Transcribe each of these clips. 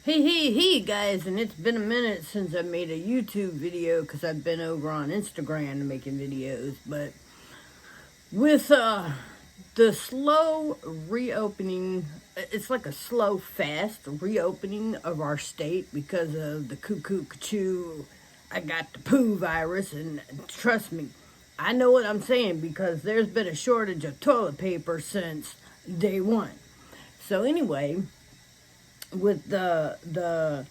Hey guys, and it's been a minute since I made a YouTube video because I've been over on Instagram making videos, but with the slow reopening, it's like a slow, fast reopening of our state because of the cuckoo, I got the poo virus, and trust me, I know what I'm saying because there's been a shortage of toilet paper since day one. So anyway, with the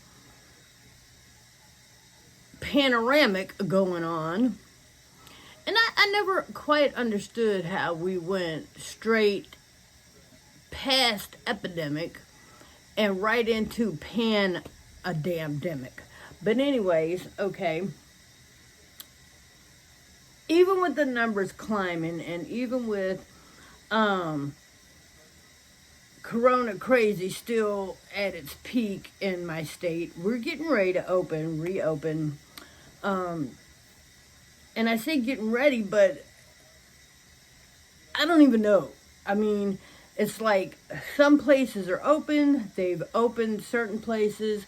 panoramic going on, and I never quite understood how we went straight past epidemic and right into pan-a-damn-demic. But anyways, okay, even with the numbers climbing and even with Corona crazy still at its peak in my state, we're getting ready to reopen. And I say getting ready, but I don't even know. I mean, it's like some places are open. They've opened certain places.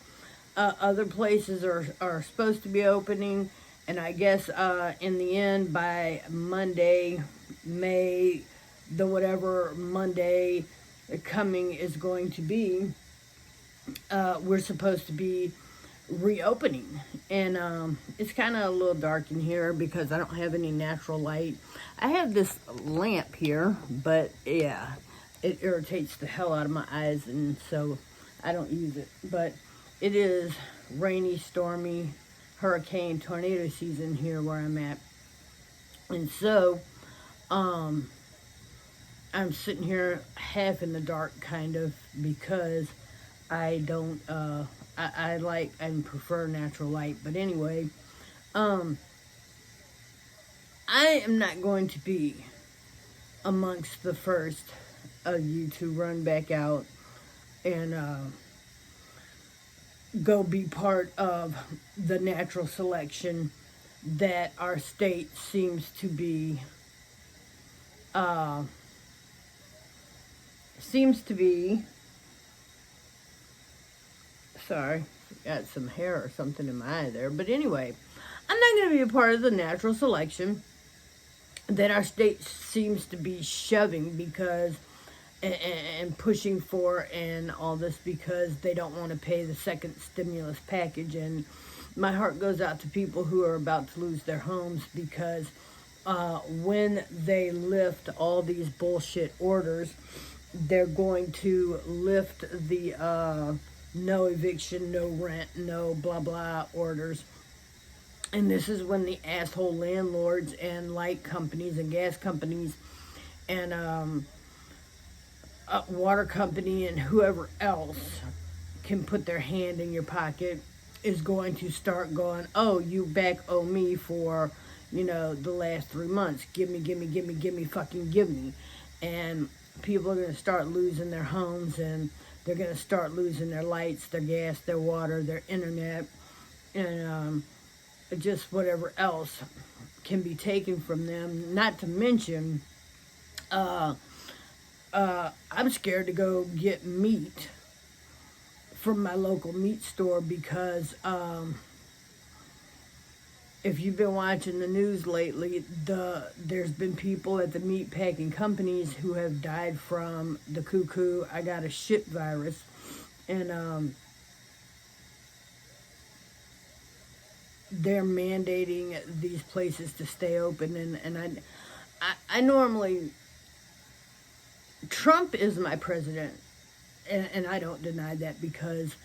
Other places are supposed to be opening. And I guess in the end, by Monday, the whatever Monday coming is going to be, we're supposed to be reopening. And it's kind of a little dark in here because I don't have any natural light. I have this lamp here, but yeah, it irritates the hell out of my eyes, and so I don't use it. But it is rainy, stormy, hurricane, tornado season here where I'm at. And so I'm sitting here half in the dark, kind of, because I don't I like and prefer natural light. But anyway, I am not going to be amongst the first of you to run back out and go be part of the natural selection that our state seems to be sorry, got some hair or something in my eye there. But anyway, I'm not going to be a part of the natural selection that our state seems to be shoving because and pushing for and all this because they don't want to pay the second stimulus package. And my heart goes out to people who are about to lose their homes because when they lift all these bullshit orders, they're going to lift the no eviction, no rent, no blah blah orders. And this is when the asshole landlords and light companies and gas companies and water company and whoever else can put their hand in your pocket is going to start going, oh, you back owe me for, the last 3 months. Give me, fucking give me. And people are going to start losing their homes, and they're going to start losing their lights, their gas, their water, their internet, and just whatever else can be taken from them. Not to mention, I'm scared to go get meat from my local meat store because if you've been watching the news lately, there's been people at the meat packing companies who have died from the cuckoo, I got a shit virus. And they're mandating these places to stay open. And I normally, Trump is my president, and I don't deny that because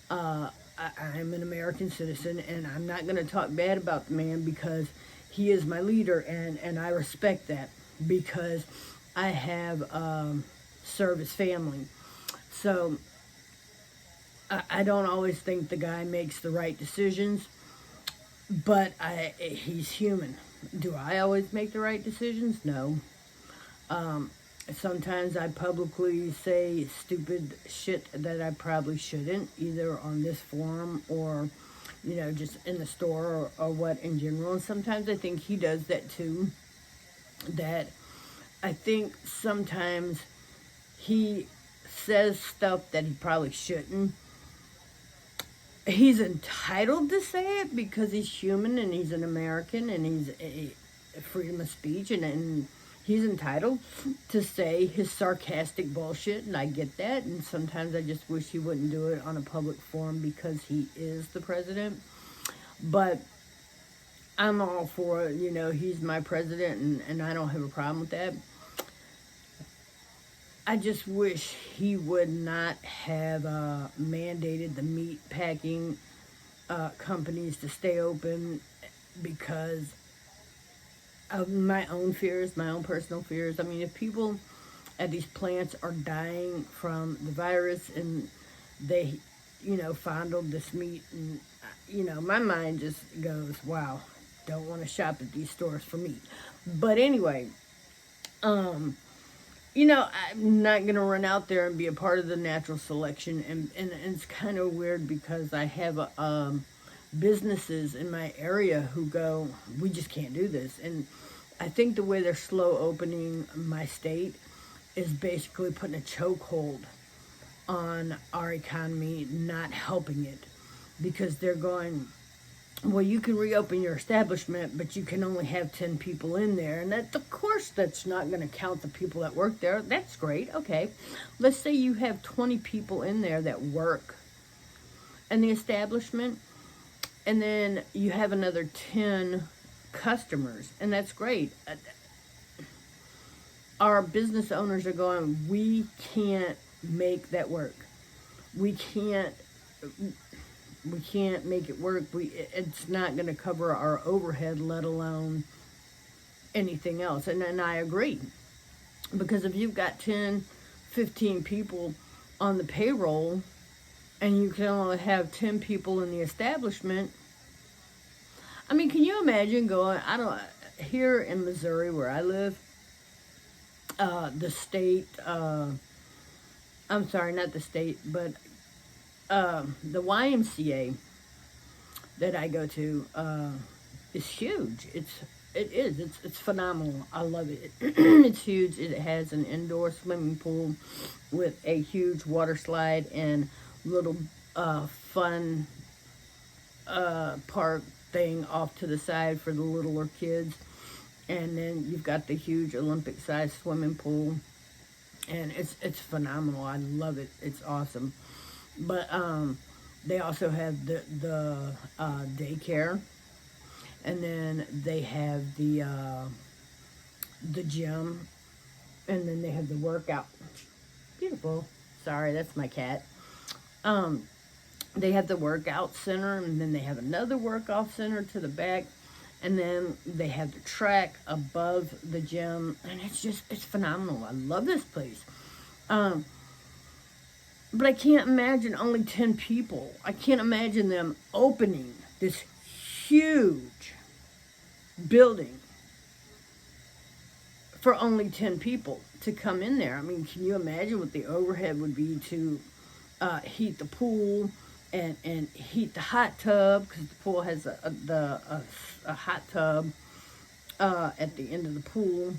I'm an American citizen, and I'm not going to talk bad about the man because he is my leader, and I respect that because I have served his family. So I don't always think the guy makes the right decisions, but he's human. Do I always make the right decisions? No. Sometimes I publicly say stupid shit that I probably shouldn't, either on this forum or, just in the store or what in general. And sometimes I think he does that too. That I think sometimes he says stuff that he probably shouldn't. he's entitled to say it because he's human and he's an American and he's a freedom of speech and he's entitled to say his sarcastic bullshit, and I get that. And sometimes I just wish he wouldn't do it on a public forum because he is the president. But I'm all for it. He's my president, and I don't have a problem with that. I just wish he would not have mandated the meat packing companies to stay open because of my own fears, my own personal fears. I mean, if people at these plants are dying from the virus and they, fondled this meat, and, my mind just goes, wow, don't want to shop at these stores for meat. But anyway, I'm not going to run out there and be a part of the natural selection. And it's kind of weird because I have businesses in my area who go, we just can't do this. And I think the way they're slow opening my state is basically putting a chokehold on our economy, not helping it. Because they're going, well, you can reopen your establishment, but you can only have 10 people in there. And that, of course, that's not going to count the people that work there. That's great. Okay. Let's say you have 20 people in there that work in the establishment, and then you have another 10 customers, and that's great. Our business owners are going, we can't make that work. We can't make it work. It's not going to cover our overhead, let alone anything else. And I agree. Because if you've got 10, 15 people on the payroll and you can only have 10 people in the establishment, I mean, can you imagine going, here in Missouri where I live, the state, I'm sorry, not the state, but the YMCA that I go to is huge. It's phenomenal. I love it. It's huge. It has an indoor swimming pool with a huge water slide and little fun park thing off to the side for the littler kids. And then you've got the huge Olympic-sized swimming pool, and it's phenomenal. I love it. It's awesome. But they also have the daycare, and then they have the gym, and then they have the workout. Beautiful. Sorry, that's my cat. They have the workout center, and then they have another workout center to the back, and then they have the track above the gym, and it's phenomenal. I love this place. But I can't imagine only 10 people. I can't imagine them opening this huge building for only 10 people to come in there. I mean, can you imagine what the overhead would be to heat the pool and heat the hot tub? Because the pool has a hot tub at the end of the pool.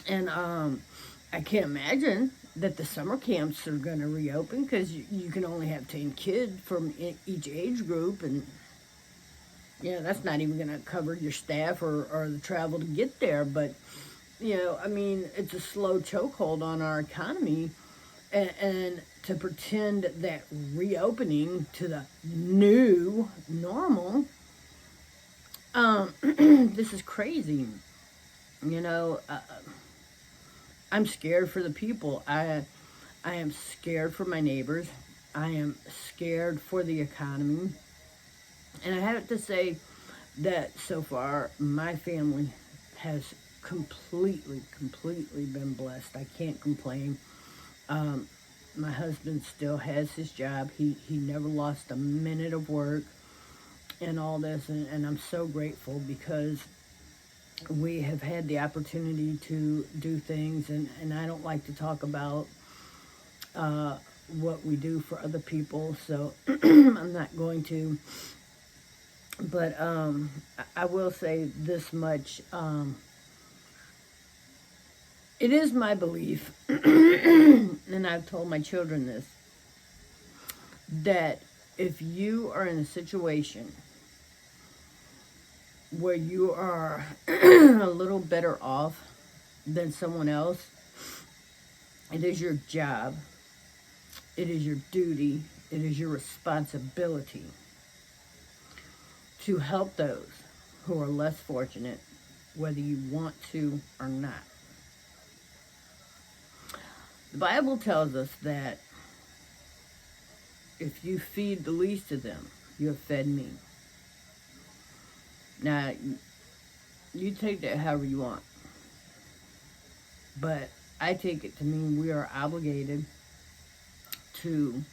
And I can't imagine that the summer camps are going to reopen because you can only have 10 kids from each age group, and that's not even going to cover your staff or the travel to get there. But I mean, it's a slow chokehold on our economy, and to pretend that reopening to the new normal, this is crazy. I'm scared for the people. I am scared for my neighbors. I am scared for the economy. And I have to say that so far, my family has completely been blessed. I can't complain. My husband still has his job. He never lost a minute of work and all this. And I'm so grateful because we have had the opportunity to do things, and I don't like to talk about what we do for other people, so I'm not going to. But I will say this much. It is my belief, and I've told my children this, that if you are in a situation where you are a little better off than someone else, it is your job, it is your duty, it is your responsibility to help those who are less fortunate, whether you want to or not. The Bible tells us that if you feed the least of them, you have fed me. Now, you take that however you want. But I take it to mean we are obligated to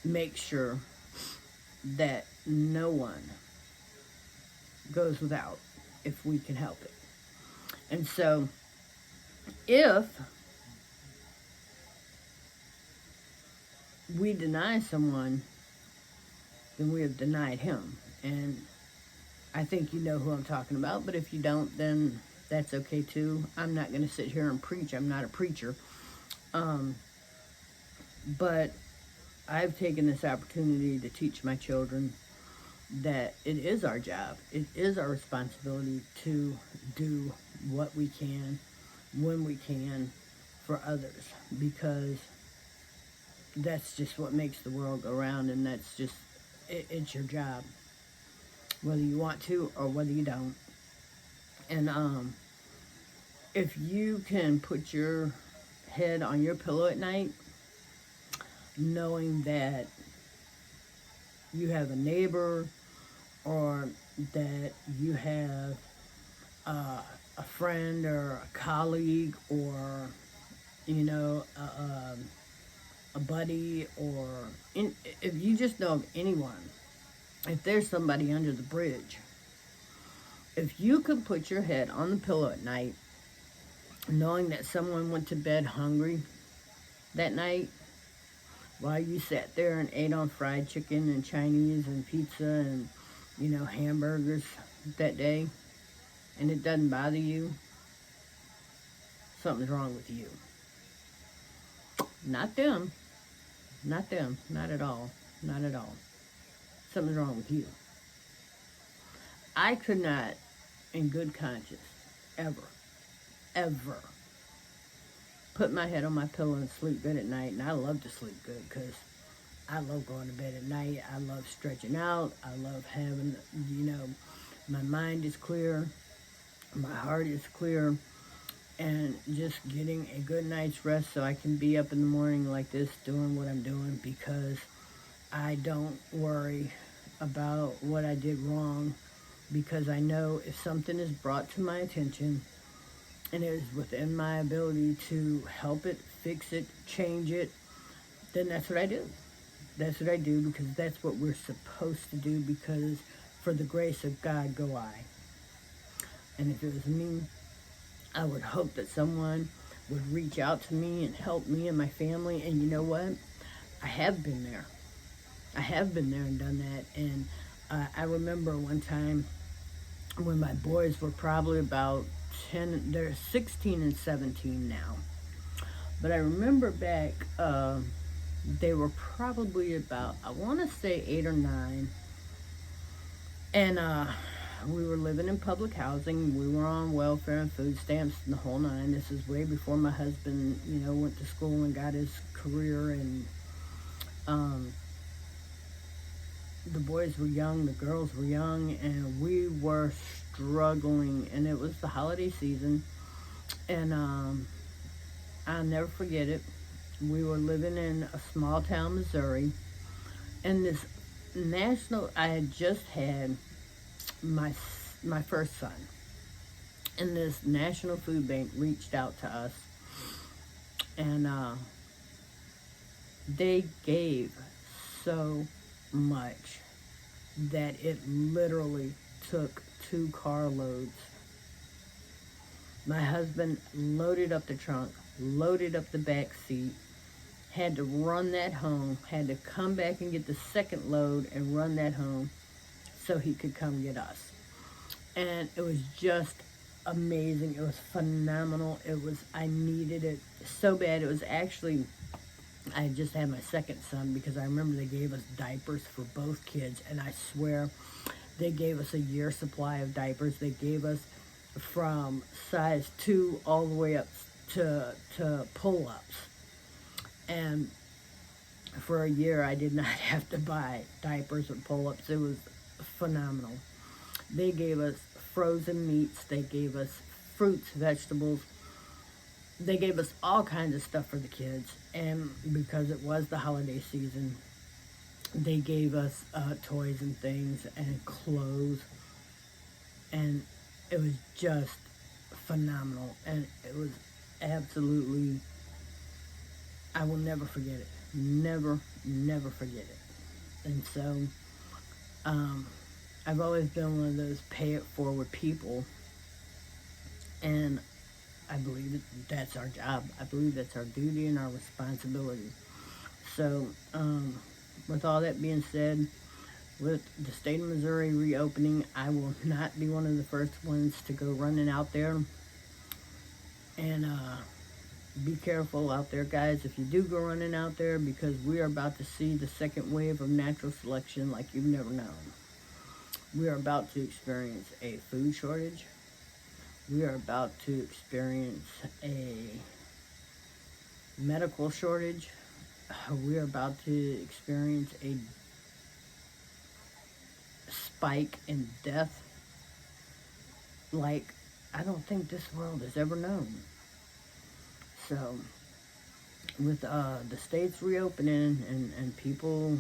make sure that no one goes without if we can help it. And so, if we deny someone, then we have denied him. And I think you know who I'm talking about, but if you don't, then that's okay too. I'm not going to sit here and preach. I'm not a preacher. But I've taken this opportunity to teach my children that it is our job, it is our responsibility to do what we can, when we can, for others, because that's just what makes the world go round, and that's just, it's your job, whether you want to or whether you don't. And if you can put your head on your pillow at night, knowing that you have a neighbor, or that you have a friend or a colleague, or a buddy, or if you just know of anyone, if there's somebody under the bridge, if you can put your head on the pillow at night knowing that someone went to bed hungry that night while you sat there and ate on fried chicken and Chinese and pizza and hamburgers that day, and it doesn't bother you, something's wrong with you. Not them. Not them. Not at all. Not at all. Something's wrong with you. I could not, in good conscience, ever put my head on my pillow and sleep good at night. And I love to sleep good because I love going to bed at night. I love stretching out. I love having, my mind is clear. My heart is clear. And just getting a good night's rest so I can be up in the morning like this doing what I'm doing, because I don't worry about what I did wrong, because I know if something is brought to my attention and it is within my ability to help it, fix it, change it, then that's what I do. That's what I do, because that's what we're supposed to do, because for the grace of God go I. And if it was me, I would hope that someone would reach out to me and help me and my family. And you know what? I have been there. I have been there and done that. And I remember one time when my boys were probably about 10, they're 16 and 17 now. But I remember back, they were probably about, I want to say 8 or 9. And we were living in public housing. We were on welfare and food stamps and the whole nine. This is way before my husband, went to school and got his career. And the boys were young, the girls were young, and we were struggling. And it was the holiday season. And I'll never forget it. We were living in a small town, Missouri. And this I had just had my first son, and this National Food Bank reached out to us, and they gave so much that it literally took 2 carloads. My husband loaded up the trunk, loaded up the back seat, had to run that home, had to come back and get the second load and run that home so he could come get us. And it was just amazing. It was phenomenal. I needed it so bad. It was actually I had just had my second son, because I remember they gave us diapers for both kids, and I swear they gave us a year supply of diapers. They gave us from size 2 all the way up to pull-ups. And for a year, I did not have to buy diapers or pull-ups. It was phenomenal. They gave us frozen meats. They gave us fruits, vegetables. They gave us all kinds of stuff for the kids. And because it was the holiday season, they gave us toys and things and clothes. And it was just phenomenal. And it was absolutely, I will never forget it. Never, never forget it. And so, I've always been one of those pay it forward people. And I believe that's our job. I believe that's our duty and our responsibility. So, with all that being said, with the state of Missouri reopening, I will not be one of the first ones to go running out there. And be careful out there, guys, if you do go running out there, because we are about to see the second wave of natural selection like you've never known. We are about to experience a food shortage. We are about to experience a medical shortage. We are about to experience a spike in death like I don't think this world has ever known. So, with the states reopening and people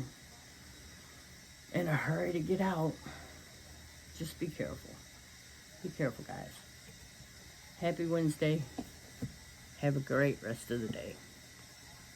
in a hurry to get out, just be careful. Be careful, guys. Happy Wednesday. Have a great rest of the day.